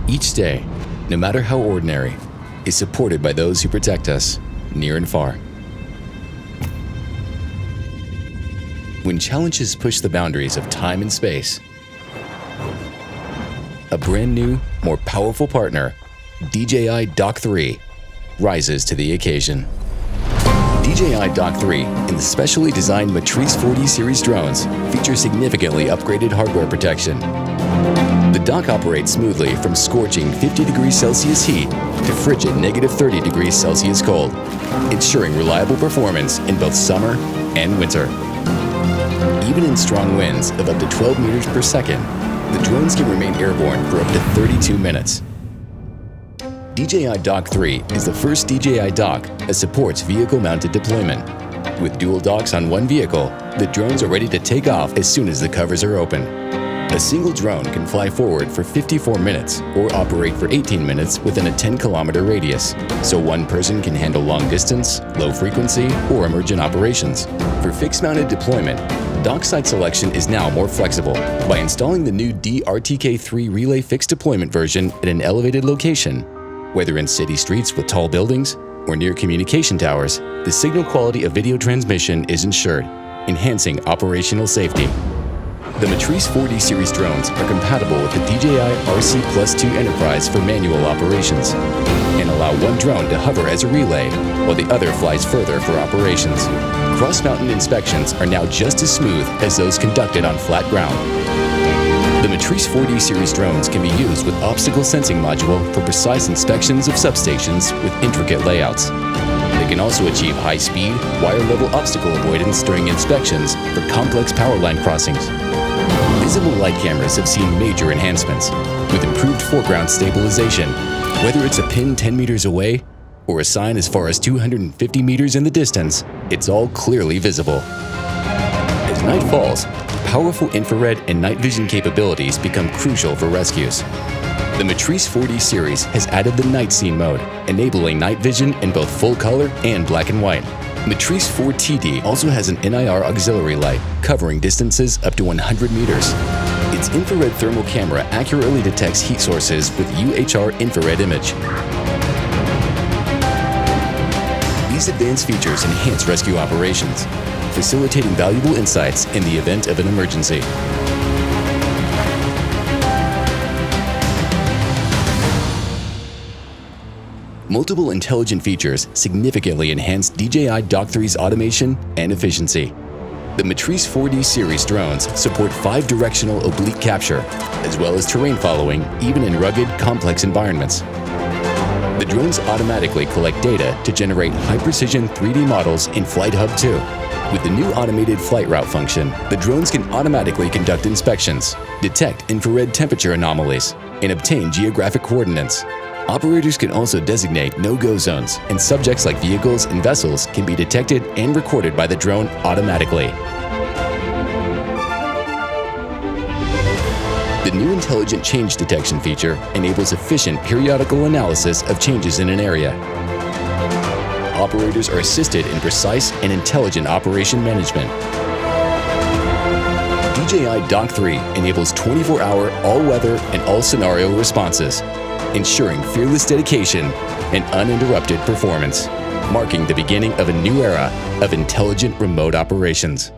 Each day, no matter how ordinary, is supported by those who protect us, near and far. When challenges push the boundaries of time and space, a brand new, more powerful partner, DJI Dock 3, rises to the occasion. DJI Dock 3 and the specially designed Matrice 4D series drones feature significantly upgraded hardware protection. The dock operates smoothly from scorching 50 degrees Celsius heat to frigid -30 degrees Celsius cold, ensuring reliable performance in both summer and winter. Even in strong winds of up to 12 meters per second, the drones can remain airborne for up to 32 minutes. DJI Dock 3 is the first DJI dock that supports vehicle-mounted deployment. With dual docks on one vehicle, the drones are ready to take off as soon as the covers are open. A single drone can fly forward for 54 minutes or operate for 18 minutes within a 10-kilometer radius, so one person can handle long distance, low frequency, or emergent operations. For fixed-mounted deployment, dock site selection is now more flexible. By installing the new DRTK3 Relay Fixed Deployment version at an elevated location, whether in city streets with tall buildings or near communication towers, the signal quality of video transmission is ensured, enhancing operational safety. The Matrice 4D series drones are compatible with the DJI RC+2 Enterprise for manual operations and allow one drone to hover as a relay while the other flies further for operations. Cross-mountain inspections are now just as smooth as those conducted on flat ground. The Matrice 4D series drones can be used with obstacle sensing module for precise inspections of substations with intricate layouts. They can also achieve high-speed, wire-level obstacle avoidance during inspections for complex power line crossings. Visible light cameras have seen major enhancements, with improved foreground stabilization. Whether it's a pin 10 meters away or a sign as far as 250 meters in the distance, it's all clearly visible. As night falls, powerful infrared and night vision capabilities become crucial for rescues. The Matrice 4D series has added the night scene mode, enabling night vision in both full color and black and white. Matrice 4TD also has an NIR auxiliary light, covering distances up to 100 meters. Its infrared thermal camera accurately detects heat sources with UHR infrared image. These advanced features enhance rescue operations, facilitating valuable insights in the event of an emergency. Multiple intelligent features significantly enhance DJI Dock 3's automation and efficiency. The Matrice 4D series drones support 5-directional oblique capture, as well as terrain following, even in rugged, complex environments. The drones automatically collect data to generate high-precision 3D models in Flight Hub 2. With the new automated flight route function, the drones can automatically conduct inspections, detect infrared temperature anomalies, and obtain geographic coordinates. Operators can also designate no-go zones, and subjects like vehicles and vessels can be detected and recorded by the drone automatically. The new intelligent change detection feature enables efficient periodical analysis of changes in an area. Operators are assisted in precise and intelligent operation management. DJI Dock 3 enables 24-hour all-weather and all-scenario responses, ensuring fearless dedication and uninterrupted performance, marking the beginning of a new era of intelligent remote operations.